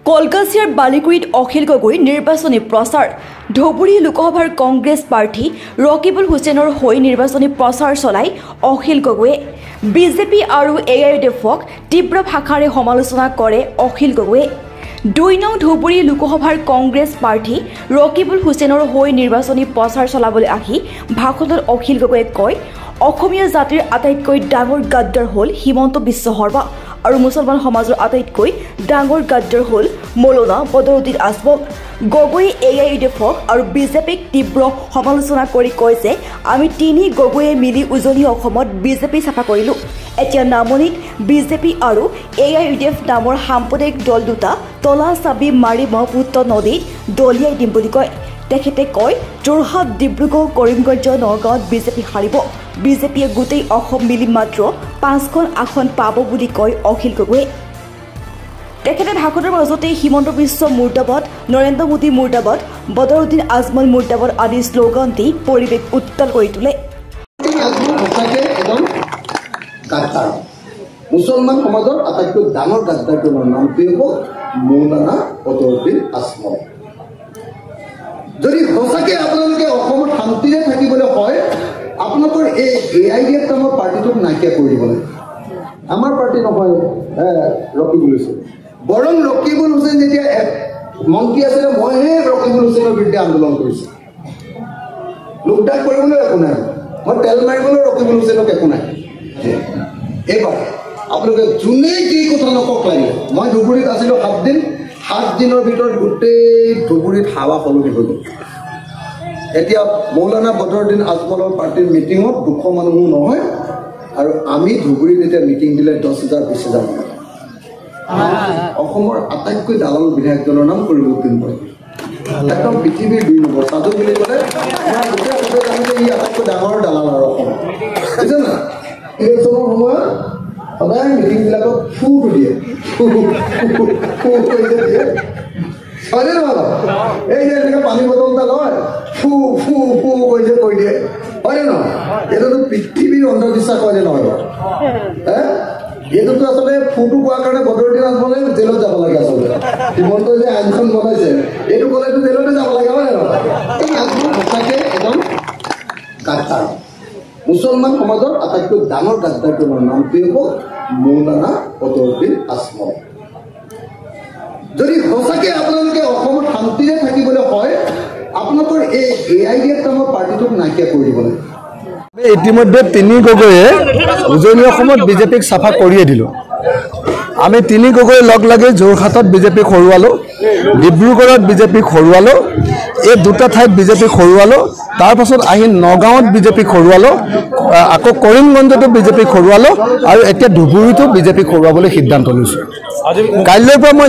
কলকাছিয়াৰ বালিকুৰিত অখিল গগৈ নিৰ্বাচনী প্ৰচাৰ ধুবুৰী লোকসভাৰ কংগ্ৰেছ প্ৰাৰ্থী ৰকিবুল হুছেইনৰ হৈ নিৰ্বাচনী প্ৰচাৰ চলাই অখিল গগৈয়ে বিজেপি আৰু এআইইউডিএফক তীব্ৰ ভাষাৰে সমালোচনা কৰে অখিল গগৈয়ে ২ নং ধুবুৰী লোকসভাৰ কংগ্ৰেছ প্ৰাৰ্থী ৰকিবুল হুছেইনৰ হৈ নিৰ্বাচনী প্ৰচাৰ চলাবলৈ আহি ভাষণত অখিল গগৈয়ে কয় অসমীয়া জাতিৰ আটাইতকৈ ডাঙৰ গাদ্দাৰ হ'ল হিমন্ত বিশ্ব শৰ্মা আৰু মুছলমান সমাজৰ আটাইতকৈ ডাঙৰ গাদ্দাৰ হ'ল মৌলানা বদৰুদ্দিন আজমল গগৈয়ে এআইইউডিএফক আৰু বিজেপিক তীব্ৰ সমালোচনা কৰি কয় যে আমি তিনি গগৈয়ে মিলি উজনি অসমত বিজেপি চাফা কৰিলোঁ এতিয়া নামনিত বিজেপি আৰু এআইইউডিএফ নামৰ সাম্প্ৰদায়িক দল দুটা তলা চাবি মাৰি ব্ৰহ্মপুত্ৰ নদীত দলিয়াই দিম বুলি কয় তেখেতে কয় যোৰহাট ডিব্ৰুগড় কৰিমগঞ্জ নগাঁৱত বিজেপি হাৰিব বিজেপিয়ে গোটেই অসম মিলি মাত্ৰ ৫খন আসন পাব বুলি কয় অখিল গগৈয়ে তেখেতে ভাষণৰ মাজতে হিমন্ত বিশ্ব মুৰ্দাবাদ নৰেন্দ্ৰ মোদী মুৰ্দাবাদ বদৰুদ্দিন আজমল মুৰ্দাবাদ আদি শ্লোগান দি পৰিৱেশ উত্তাল কৰি তোলে মুছলমান সমাজৰ আটাইতকৈ ডাঙৰ গাদ্দাৰজনৰ নামটোৱেই হ'ল মৌলানা বদৰুদ্দিন আজমল যদি সঁচাকৈ আপোনালোকে অসমত শান্তিৰে থাকিবলৈ হয় আপোনালোকৰ এই এআইডিএফ নামৰ পাৰ্টিটোক নাইকিয়া কৰি দিব লাগে আমাৰ পাৰ্টি নহয় ৰকিবুল হুছেইন বৰং ৰকিবুল হুছেইন যেতিয়া মন্ত্ৰী আছিলে মইহে ৰকিবুল হুছেইনৰ বিৰুদ্ধে আন্দোলন কৰিছোঁ লোকডাক কৰিবলৈ একো নাই মই তেল মাৰিবলৈ ৰকিবুল হুছেইনক একো নাই এইবাৰ আপোনালোকে যোনে কি কথা নকওক লাগে মই ধুবুৰীত আছিলোঁ 7 দিন 7 দিনৰ ভিতৰত গোটেই ধুবুৰীত হাৱা সলনি হৈ গ'ল এতিয়া মৌলানা বদৰুদ্দিন আজমলৰ পাৰ্টিৰ মিটিঙত 200 মানুহো নহয় আৰু আমি ধুবুৰীত এতিয়া মিটিং দিলে 10,000 20,000 মানুহ অসমৰ আটাইতকৈ দালাল বিধায়কজনৰ নাম কৰিবুদ্দিন বৰদলৈ একদম পৃথিৱীৰ 2 নম্বৰ সাধু বুলি ক'লে আমাৰ গোটেই সবে জানে যে ই আটাইতকৈ ডাঙৰ দালাল আৰু অসম বুজিছে না ইলেকশ্যনৰ সময়ত সদায় মিটিংবিলাকত ফুটো দিয়ে হয়নে নহয় এই যে এনেকৈ পানী বটল এটা লয় ফু ফু ফু কৈছে কৈ দিয়ে হয়নে নহয় এইটোতো পৃথিৱীৰ অন্ধবিশ্বাস হয়নে নহয় বাৰু এইটোতো আচলতে ফুটো কোৱাৰ কাৰণে বদৰুদ্দিন আজমলে জেলত যাব লাগে আচলতে হিমন্তই যে আইনখন বনাইছে এইটো ক'লেতো জেলতে যাব লাগে হয়নে নহয় এই আজমল সঁচাকৈ এজন গাদ্দাৰ মুছলমান সমাজৰ আটাইতকৈ ডাঙৰ গাদ্দাৰজনৰ নামটোৱেই হ'ল মৌলানা বদৰুদ্দিন আজমল যদি সঁচাকৈ আপোনালোকে অসমত শান্তিৰে থাকিবলৈ হয় আপোনালোকৰ এই এআইডিএফ নামৰ পাৰ্টিটোক নাইকিয়া কৰি দিব লাগে ইতিমধ্যে তিনি গগৈয়ে উজনি অসমত বিজেপিক চাফা কৰিয়ে দিলোঁ আমি তিনি গগৈ লগ লাগি যোৰহাটত বিজেপিক হৰুৱালোঁ ডিব্ৰুগড়ত বিজেপিক হৰুৱালোঁ এই দুটা ঠাইত বিজেপিক হৰুৱালোঁ তাৰপাছত আহি নগাঁৱত বিজেপিক হৰুৱালোঁ আকৌ কৰিমগঞ্জতো বিজেপিক হৰুৱালোঁ আৰু এতিয়া ধুবুৰীতো বিজেপিক হৰুৱাবলৈ সিদ্ধান্ত লৈছোঁ কাইলৈৰ পৰা মই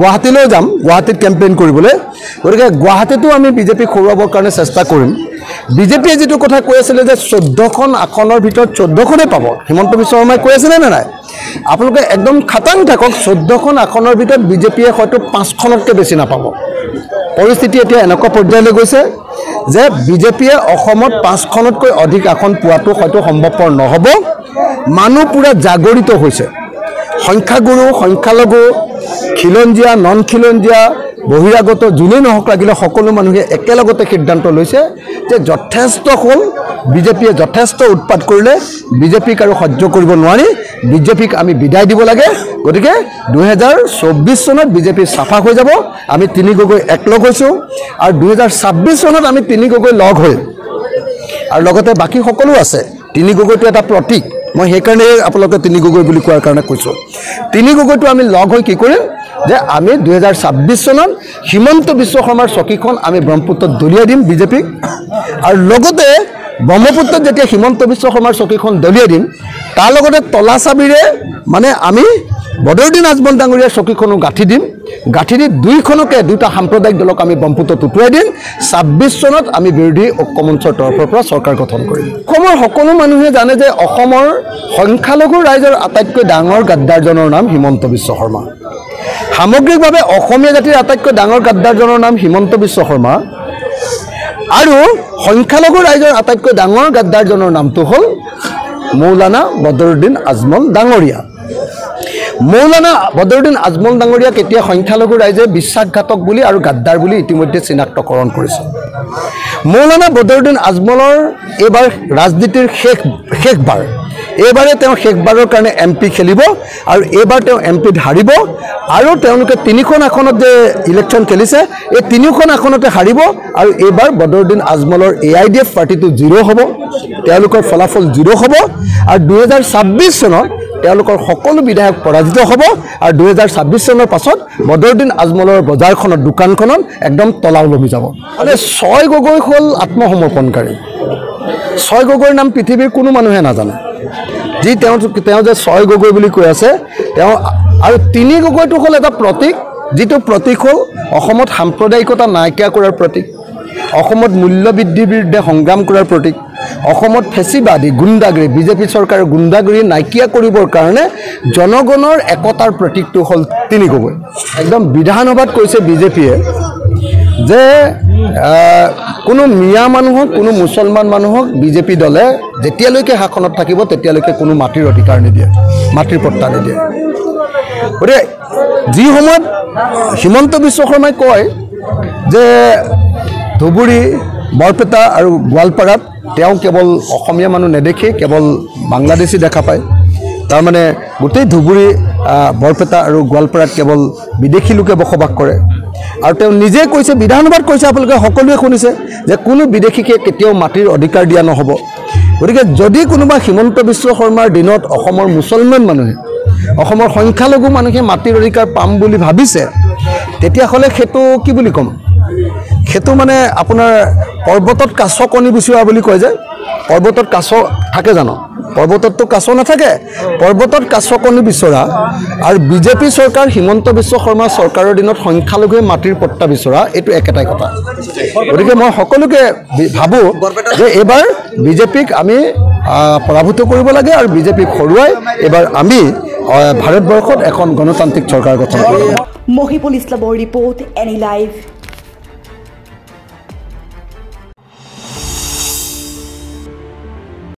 গুৱাহাটীলৈ যাম গুৱাহাটীত কেম্পেইন কৰিবলৈ গতিকে গুৱাহাটীতো আমি বিজেপিক হৰুৱাবৰ কাৰণে চেষ্টা কৰিম বিজেপিয়ে যেটো কথা কৈ আছিল যে 14খন আসনৰ ভিতৰত 14খনে পাব হিমন্ত বিশ্ব শৰ্মাই কৈ আছিল না নাই আপোনালোকে একদম খাটাং থাকক 14খন আসনৰ ভিতৰত বিজেপিয়ে হয়তো 5খনতকৈ বেছি নাপাব পৰিস্থিতি এতিয়া এনেকুৱা পৰ্যায়লৈ গৈছে যে বিজেপিয়ে অসমত 5খনতকৈ অধিক আসন পোৱাটো হয়তো সম্ভৱপৰ নহ'ব মানুহ পুৰা জাগৰিত হৈছে সংখ্যাগুৰু সংখ্যালঘু খিলঞ্জীয়া নন খিলঞ্জীয়া বহিৰাগত যোনে নহওক লাগিলে সকলো মানুহে একেলগতে সিদ্ধান্ত লৈছে যে যথেষ্ট হ'ল বিজেপিয়ে যথেষ্ট উৎপাত কৰিলে বিজেপিক আৰু সহ্য কৰিব নোৱাৰি বিজেপিক আমি বিদায় দিব লাগে গতিকে 2024 চনত বিজেপি চাফা হৈ যাব আমি তিনি গগৈ একলগ হৈছোঁ আৰু 2026 চনত আমি তিনি গগৈ লগ হৈ আৰু লগতে বাকী সকলো আছে তিনি গগৈটো এটা প্ৰতীক মই সেইকাৰণে আপোনালোকে তিনি গগৈ বুলি কোৱাৰ কাৰণে কৈছোঁ তিনি গগৈটো আমি লগ হৈ কি কৰিম যে আমি 2026 চনত হিমন্ত বিশ্ব শৰ্মাৰ চকীখন আমি ব্ৰহ্মপুত্ৰত দলিয়াই দিম বিজেপিক আৰু লগতে ব্ৰহ্মপুত্ৰত যেতিয়া হিমন্ত বিশ্ব শৰ্মাৰ চকীখন দলিয়াই দিম তাৰ লগতে তলা চাবিৰে মানে আমি বদৰুদ্দিন আজমল ডাঙৰীয়াৰ চকীখনো গাঁঠি দিম গাঁঠি দি দুটা সাম্প্ৰদায়িক দলক আমি ব্ৰহ্মপুত্ৰত উটুৱাই দিম 26 চনত আমি বিৰোধী ঐক্যমঞ্চৰ তৰফৰ পৰা চৰকাৰ গঠন কৰিম অসমৰ সকলো মানুহে জানে যে অসমৰ সংখ্যালঘু ৰাইজৰ আটাইতকৈ ডাঙৰ গাদ্দাৰজনৰ নাম হিমন্ত বিশ্ব শৰ্মা সামগ্ৰিকভাৱে অসমীয়া জাতিৰ আটাইতকৈ ডাঙৰ গাদ্দাৰজনৰ নাম হিমন্ত বিশ্ব শৰ্মা আৰু সংখ্যালঘু ৰাইজৰ আটাইতকৈ ডাঙৰ গাদ্দাৰজনৰ নামটো হ'ল মৌলানা বদৰুদ্দিন আজমল ডাঙৰীয়া মৌলানা বদৰুদ্দিন আজমল ডাঙৰীয়াক এতিয়া সংখ্যালঘু ৰাইজে বিশ্বাসঘাতক বুলি আৰু গাদ্দাৰ বুলি ইতিমধ্যে চিনাক্তকৰণ কৰিছে। মৌলানা বদৰুদ্দিন আজমলৰ এইবাৰ ৰাজনীতিৰ শেষবাৰ, এইবাৰে তেওঁ শেষবাৰৰ কাৰণে MP খেলিব আৰু এইবাৰ তেওঁ MPত হাৰিব আৰু তেওঁলোকে 3খন আসনত যে ইলেকশ্যন খেলিছে এই 3খন আসনতে হাৰিব আৰু এইবাৰ বদৰুদ্দিন আজমলৰ AIDF পাৰ্টিটো 0 হ'ব, তেওঁলোকৰ ফলাফল 0 হ'ব আৰু 2026 চনত তেওঁলোকৰ সকলো বিধায়ক পৰাজিত হ'ব আৰু 2026 চনৰ পাছত বদৰুদ্দিন আজমলৰ বজাৰখনত দোকানখনত একদম তলা ওলমি যাব। মানে ছয় গগৈ হ'ল আত্মসমৰ্পণকাৰী। ছয় গগৈৰ নাম পৃথিৱীৰ কোনো মানুহে নাজানে। যি তেওঁ যে ছয় গগৈ বুলি কৈ আছে তেওঁ, আৰু 3 গগৈটো হ'ল এটা প্ৰতীক, যিটো প্ৰতীক হ'ল অসমত সাম্প্ৰদায়িকতা নাইকিয়া কৰাৰ প্ৰতীক, অসমত মূল্যবৃদ্ধিৰ বিৰুদ্ধে সংগ্ৰাম কৰাৰ প্ৰতীক, অসমত ফেচিবাদী গুণ্ডাগিৰি বিজেপি চৰকাৰৰ গুণ্ডাগিৰি নাইকিয়া কৰিবৰ কাৰণে জনগণৰ একতাৰ প্ৰতীকটো হ'ল 3 গগৈ। একদম বিধানসভাত কৈছে বিজেপিয়ে যে কোনো মিয়া মানুহক কোনো মুছলমান মানুহক বিজেপি দলে যেতিয়ালৈকে শাসনত থাকিব তেতিয়ালৈকে কোনো মাটিৰ অধিকাৰ নিদিয়ে, মাটিৰ পট্টা নিদিয়ে। গতিকে যি সময়ত হিমন্ত বিশ্ব শৰ্মাই কয় যে ধুবুৰী, বৰপেটা আৰু গোৱালপাৰাত তেওঁ কেৱল অসমীয়া মানুহ নেদেখি কেৱল বাংলাদেশী দেখা পায়, তাৰমানে গোটেই ধুবুৰী, বৰপেটা আৰু গোৱালপাৰাত কেৱল বিদেশী লোকে বসবাস কৰে। আৰু তেওঁ নিজে কৈছে, বিধানসভাত কৈছে, আপোনালোকে সকলোৱে শুনিছে যে কোনো বিদেশীকে কেতিয়াও মাটিৰ অধিকাৰ দিয়া নহ'ব। গতিকে যদি কোনোবা হিমন্ত বিশ্ব শৰ্মাৰ দিনত অসমৰ মুছলমান মানুহে, অসমৰ সংখ্যালঘু মানুহে মাটিৰ অধিকাৰ পাম বুলি ভাবিছে তেতিয়াহ'লে সেইটো কি বুলি ক'ম, সেইটো মানে আপোনাৰ পৰ্বতত কাছ কণী বিচৰা বুলি কয় যে, পৰ্বতত কাছ থাকে জানো? পৰ্বতততো কাছ নাথাকে। পৰ্বতত কাছ কণী বিচৰা আৰু বিজেপি চৰকাৰ, হিমন্ত বিশ্ব শৰ্মা চৰকাৰৰ দিনত সংখ্যালঘুৱে মাটিৰ পট্টা বিচৰা এইটো একেটাই কথা। গতিকে মই সকলোকে ভাবোঁ যে এইবাৰ বিজেপিক আমি পৰাভূত কৰিব লাগে আৰু বিজেপিক হৰুৱাই এইবাৰ আমি ভাৰতবৰ্ষত এখন গণতান্ত্ৰিক চৰকাৰ গঠন কৰিব। মহিবুল ইছলামৰ ৰিপৰ্ট, এনি লাইভ।